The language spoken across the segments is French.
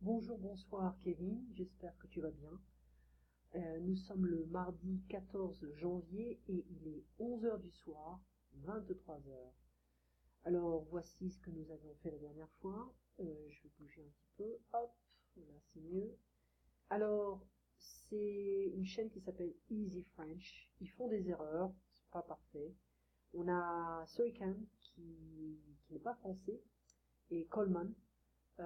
Bonjour, bonsoir Kevin, j'espère que tu vas bien. Nous sommes le mardi 14 janvier et il est 11 heures du soir, 23 heures. Alors voici ce que nous avions fait la dernière fois. Je vais bouger un petit peu, hop, là c'est mieux. Alors c'est une chaîne qui s'appelle Easy French. Ils font des erreurs, c'est pas parfait. On a Soikan qui n'est pas français et Coleman. Je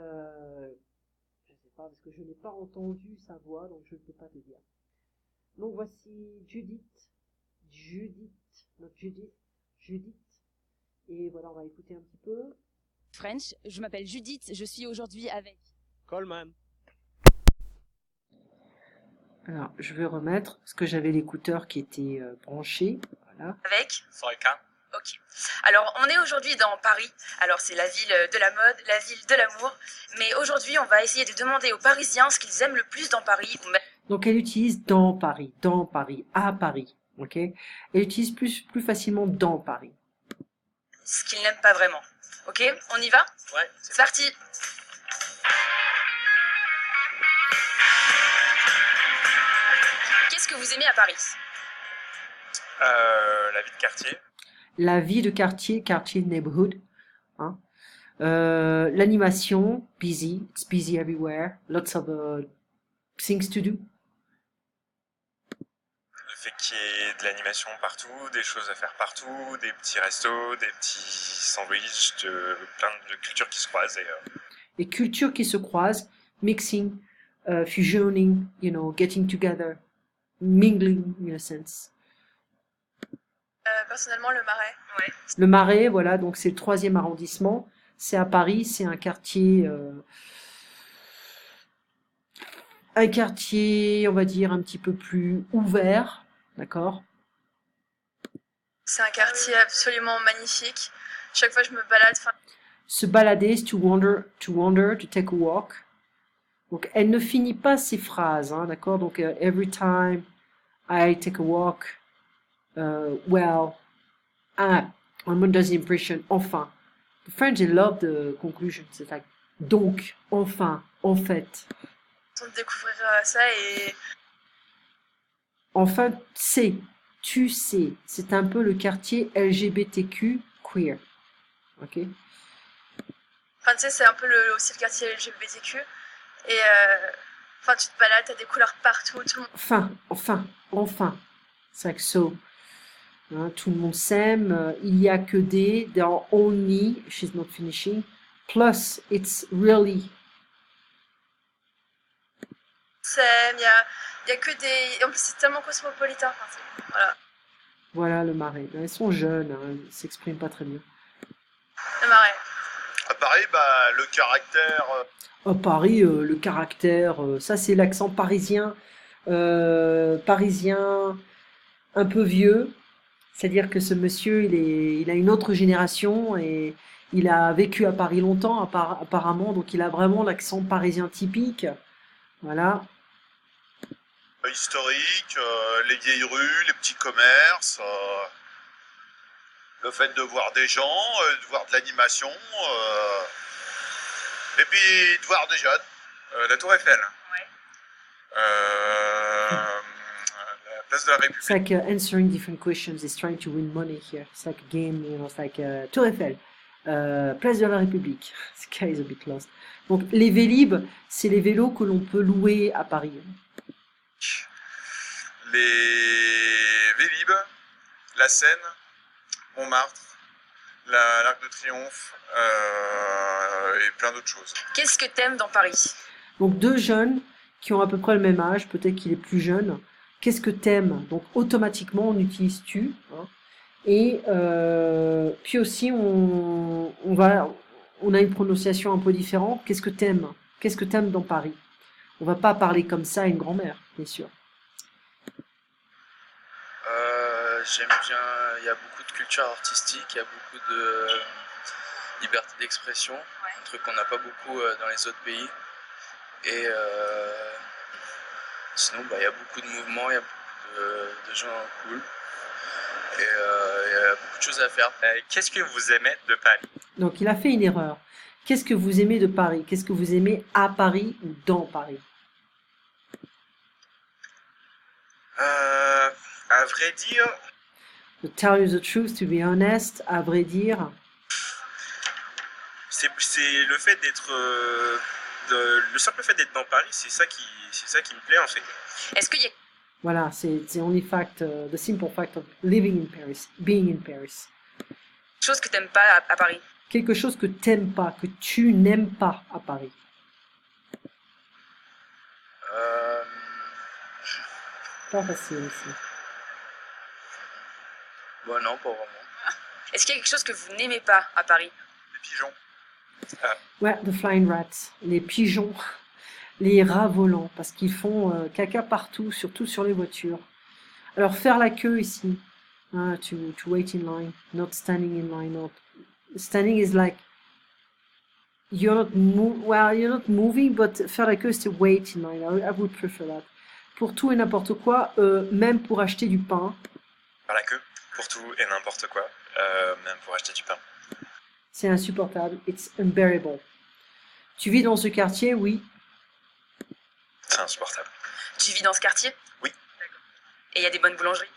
ne sais pas, parce que je n'ai pas entendu sa voix, donc je ne peux pas te dire. Donc voici Judith. Et voilà, on va écouter un petit peu. French, je m'appelle Judith, je suis aujourd'hui avec Coleman. Alors, je vais remettre, parce que j'avais l'écouteur qui était branché. Voilà. Avec Soikan. Ok. Alors, on est aujourd'hui dans Paris. Alors, c'est la ville de la mode, la ville de l'amour. Mais aujourd'hui, on va essayer de demander aux Parisiens ce qu'ils aiment le plus dans Paris. Donc, elle utilise dans Paris, à Paris. Ok. Elle utilise plus facilement dans Paris. Ce qu'ils n'aiment pas vraiment. Ok, on y va? Ouais. C'est parti. Qu'est-ce que vous aimez à Paris? La vie de quartier. La vie de quartier neighborhood. Hein. L'animation, busy, it's busy everywhere, lots of things to do. Le fait qu'il y ait de l'animation partout, des choses à faire partout, des petits restos, des petits sandwichs, plein de cultures qui se croisent. Les cultures qui se croisent, mixing, fusioning, getting together, mingling in a sense. Personnellement, le Marais. Ouais. Le Marais, voilà, donc c'est le 3e arrondissement. C'est à Paris, c'est un quartier, on va dire, un petit peu plus ouvert, d'accord? C'est un quartier absolument magnifique. Chaque fois, je me balade. Se balader, to wander, to take a walk. Donc, elle ne finit pas ses phrases, hein, d'accord? Donc, every time I take a walk, well, on me does the impression, enfin. The French, they love the conclusion. C'est like, donc, enfin, en fait. De découvrir ça et Enfin, tu sais, c'est un peu le quartier LGBTQ queer. Ok? enfin, tu sais, c'est un peu aussi le quartier LGBTQ. Et enfin, tu te balades, t'as des couleurs partout, tout le monde. Enfin. C'est like so. Hein, tout le monde s'aime. Il y a que des. There are only. She's not finishing. Plus, it's really. Il y a que des. En plus, c'est tellement cosmopolitain. Enfin, voilà. Voilà le Marais. Ils sont jeunes, hein, ils s'expriment pas très bien. Le Marais. À Paris, le caractère. À Paris, le caractère, ça c'est l'accent parisien, parisien un peu vieux. C'est-à-dire que ce monsieur, il a une autre génération et il a vécu à Paris longtemps, apparemment, donc il a vraiment l'accent parisien typique. Voilà. Historique, les vieilles rues, les petits commerces, le fait de voir des gens, de voir de l'animation, et puis de voir des jeunes. La Tour Eiffel. Ouais. La place de la République. It's like answering different questions. He's trying to win money here. It's like a game, it's like Tour Eiffel, place de la République. This guy is a bit lost. Donc les Vélib, c'est les vélos que l'on peut louer à Paris. Les Vélib, la Seine, Montmartre, l'Arc de Triomphe et plein d'autres choses. Qu'est-ce que t'aimes dans Paris? Donc deux jeunes qui ont à peu près le même âge, peut-être qu'il est plus jeune. Qu'est-ce que t'aimes? Donc automatiquement on utilise tu. Hein. Et puis aussi on a une prononciation un peu différente. Qu'est-ce que t'aimes? Qu'est-ce que t'aimes dans Paris? On va pas parler comme ça à une grand-mère, bien sûr. J'aime bien, il y a beaucoup de culture artistique, il y a beaucoup de liberté d'expression, un truc qu'on n'a pas beaucoup dans les autres pays. Et sinon, il y a beaucoup de mouvements, il y a beaucoup de gens cool. Et il y a beaucoup de choses à faire. Qu'est-ce que vous aimez de Paris? Donc il a fait une erreur. Qu'est-ce que vous aimez de Paris? Qu'est-ce que vous aimez à Paris ou dans Paris? À vrai dire, To tell you the truth, to be honest, à vrai dire. c'est le fait d'être, le simple fait d'être dans Paris, c'est ça qui me plaît en fait. Est-ce qu'il y a Voilà, c'est the only fact, the simple fact of living in Paris, being in Paris. quelque chose que t'aimes pas à Paris? Quelque chose que t'aimes pas, que tu n'aimes pas à Paris. Euh, Pas facile ici. Bon, non, pas vraiment. Est-ce qu'il y a quelque chose que vous n'aimez pas à Paris? Les pigeons. Ouais, the flying rats, les pigeons, les rats volants, parce qu'ils font caca partout, surtout sur les voitures. Alors faire la queue ici, to wait in line, not standing in line, not standing is like you're not moving, but faire la queue c'est wait in line. I would prefer that. Pour tout et n'importe quoi, même pour acheter du pain. Par la queue, pour tout et n'importe quoi, même pour acheter du pain. C'est insupportable. It's unbearable. Tu vis dans ce quartier, oui. C'est insupportable. Tu vis dans ce quartier? Oui. Et il y a des bonnes boulangeries?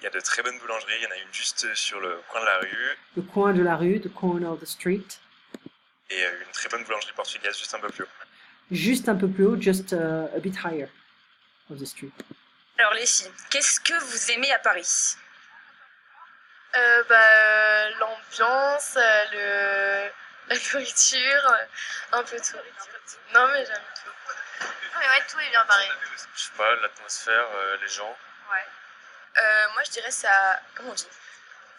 Il y a de très bonnes boulangeries, il y en a une juste sur le coin de la rue, Le coin de la rue, the corner of the street. et une très bonne boulangerie portugaise juste un peu plus haut. Juste un peu plus haut, just a bit higher of the street. Alors les filles, qu'est-ce que vous aimez à Paris? L'ambiance, la nourriture, un peu tout. Non mais j'aime tout. Ouais, tout est bien pareil. Je sais pas, l'atmosphère, les gens. Ouais. Moi je dirais ça, comment on dit?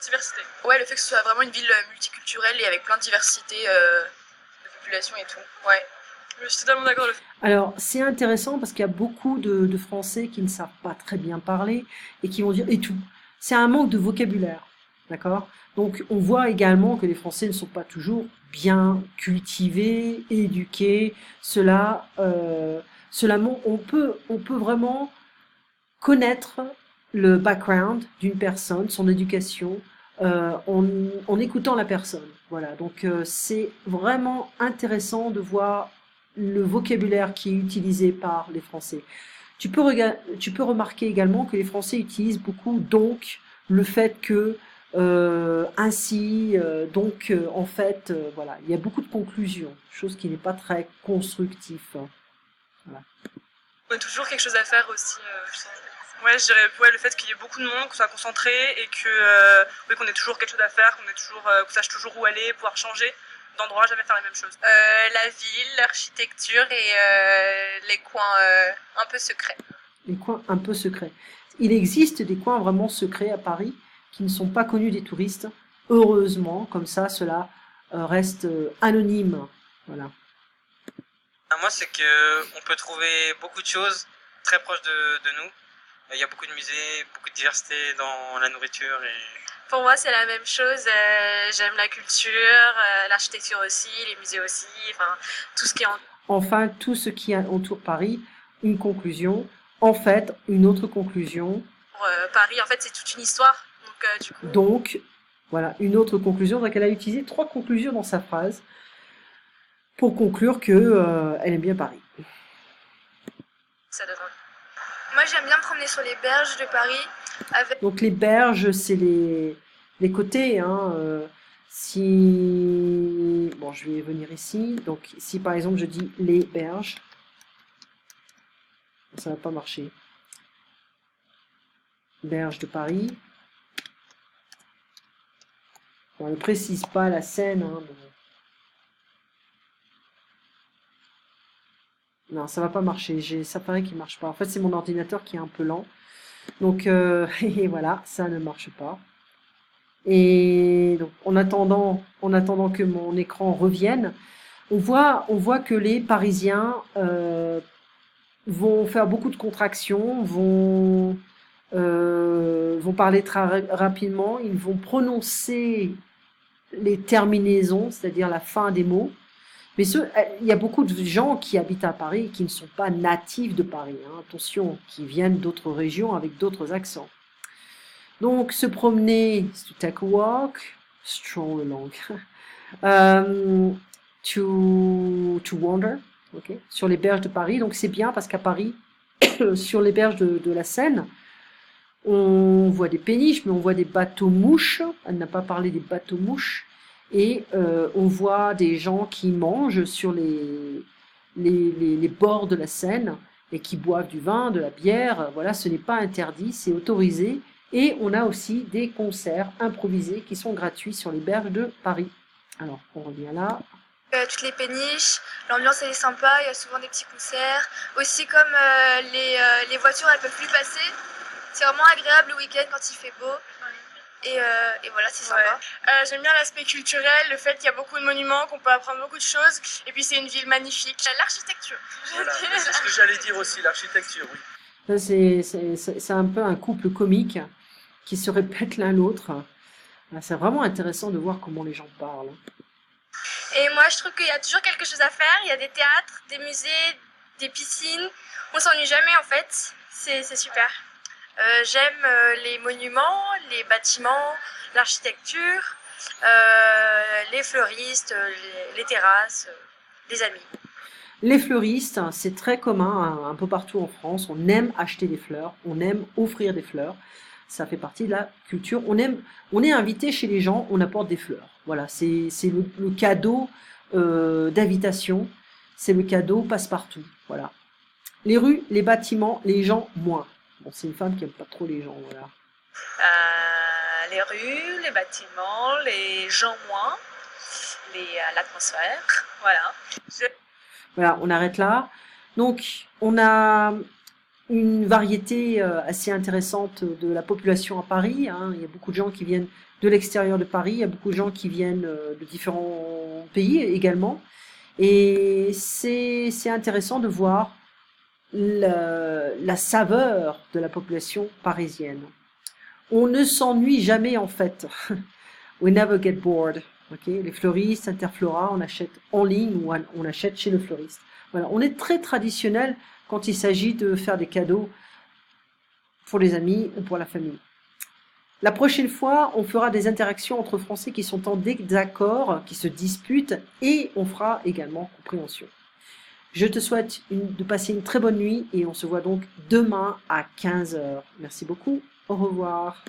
Diversité. Ouais, le fait que ce soit vraiment une ville multiculturelle et avec plein de diversité de population et tout. Ouais. Je suis totalement d'accord. Alors, c'est intéressant parce qu'il y a beaucoup de Français qui ne savent pas très bien parler et qui vont dire et tout. C'est un manque de vocabulaire, d'accord? Donc, on voit également que les Français ne sont pas toujours bien cultivés, éduqués. On peut vraiment connaître le background d'une personne, son éducation, en écoutant la personne. Voilà. Donc, c'est vraiment intéressant de voir le vocabulaire qui est utilisé par les Français. Tu peux remarquer également que les Français utilisent beaucoup donc, le fait que, ainsi, donc, en fait, voilà, il y a beaucoup de conclusions, chose qui n'est pas très constructif. Voilà. On a toujours quelque chose à faire aussi. Ouais, je dirais le fait qu'il y ait beaucoup de monde, qu'on soit concentré et que oui, qu'on ait toujours quelque chose à faire, qu'on sache toujours où aller, pouvoir changer d'endroit, jamais faire la même chose. La ville, l'architecture et les coins un peu secrets. Les coins un peu secrets. Il existe des coins vraiment secrets à Paris qui ne sont pas connus des touristes. Heureusement, comme ça, cela reste anonyme. Voilà. Moi, c'est qu'on peut trouver beaucoup de choses très proches de nous. Il y a beaucoup de musées, beaucoup de diversité dans la nourriture. Pour moi, c'est la même chose. J'aime la culture, l'architecture aussi, les musées aussi, enfin, tout ce qui est Enfin, tout ce qui entoure Paris. Une conclusion. En fait, une autre conclusion. Paris, en fait, c'est toute une histoire. Donc, voilà, une autre conclusion. Donc, elle a utilisé 3 conclusions dans sa phrase pour conclure que elle aime bien Paris. Ça donne envie. Moi, j'aime bien me promener sur les berges de Paris. Donc, les berges, c'est les côtés. Bon, je vais venir ici. Donc, si par exemple, je dis les berges, ça va pas marcher. Berges de Paris. On ne précise pas la Seine. Non, ça va pas marcher. Ça paraît qu'il marche pas. En fait, c'est mon ordinateur qui est un peu lent. Donc, et voilà, ça ne marche pas. Et donc, en attendant que mon écran revienne, on voit que les Parisiens vont faire beaucoup de contractions, vont parler très rapidement, ils vont prononcer les terminaisons, c'est-à-dire la fin des mots. Mais il y a beaucoup de gens qui habitent à Paris qui ne sont pas natifs de Paris, attention, qui viennent d'autres régions avec d'autres accents. Donc, se promener, c'est to take a walk, stroll along. to wander, okay, sur les berges de Paris. Donc c'est bien parce qu'à Paris, sur les berges de la Seine, on voit des péniches, mais on voit des bateaux-mouches. Elle n'a pas parlé des bateaux-mouches. Et on voit des gens qui mangent sur les bords de la Seine et qui boivent du vin, de la bière. Voilà, ce n'est pas interdit, c'est autorisé. Et on a aussi des concerts improvisés qui sont gratuits sur les berges de Paris. Alors, on revient là. Toutes les péniches, l'ambiance elle est sympa, il y a souvent des petits concerts. Aussi comme les voitures elles peuvent plus passer, c'est vraiment agréable le week-end quand il fait beau. Et voilà, c'est sympa. J'aime bien l'aspect culturel, le fait qu'il y a beaucoup de monuments, qu'on peut apprendre beaucoup de choses. Et puis c'est une ville magnifique. L'architecture. Voilà, c'est ce que j'allais dire aussi, l'architecture, oui. Ça, c'est un peu un couple comique qui se répète l'un l'autre. C'est vraiment intéressant de voir comment les gens parlent. Et moi je trouve qu'il y a toujours quelque chose à faire. Il y a des théâtres, des musées, des piscines. On s'ennuie jamais en fait. C'est super. J'aime les monuments, les bâtiments, l'architecture, les fleuristes, les terrasses, les amis. Les fleuristes, c'est très commun un peu partout en France. On aime acheter des fleurs, on aime offrir des fleurs. Ça fait partie de la culture. On est invité chez les gens, on apporte des fleurs. Voilà, c'est le cadeau d'invitation, c'est le cadeau passe-partout. Voilà. Les rues, les bâtiments, les gens moins. Bon, c'est une femme qui aime pas trop les gens, voilà. Les rues, les bâtiments, les gens moins, l'atmosphère, voilà. Voilà, on arrête là. Donc, on a une variété assez intéressante de la population à Paris. Hein. Il y a beaucoup de gens qui viennent de l'extérieur de Paris, il y a beaucoup de gens qui viennent de différents pays également. Et c'est intéressant de voir la saveur de la population parisienne. On ne s'ennuie jamais en fait. We never get bored. Okay? Les fleuristes, Interflora, on achète en ligne ou on achète chez le fleuriste. Voilà, on est très traditionnel quand il s'agit de faire des cadeaux pour les amis ou pour la famille. La prochaine fois, on fera des interactions entre Français qui sont en désaccord, qui se disputent, et on fera également compréhension. Je te souhaite de passer une très bonne nuit et on se voit donc demain à 15h. Merci beaucoup. Au revoir.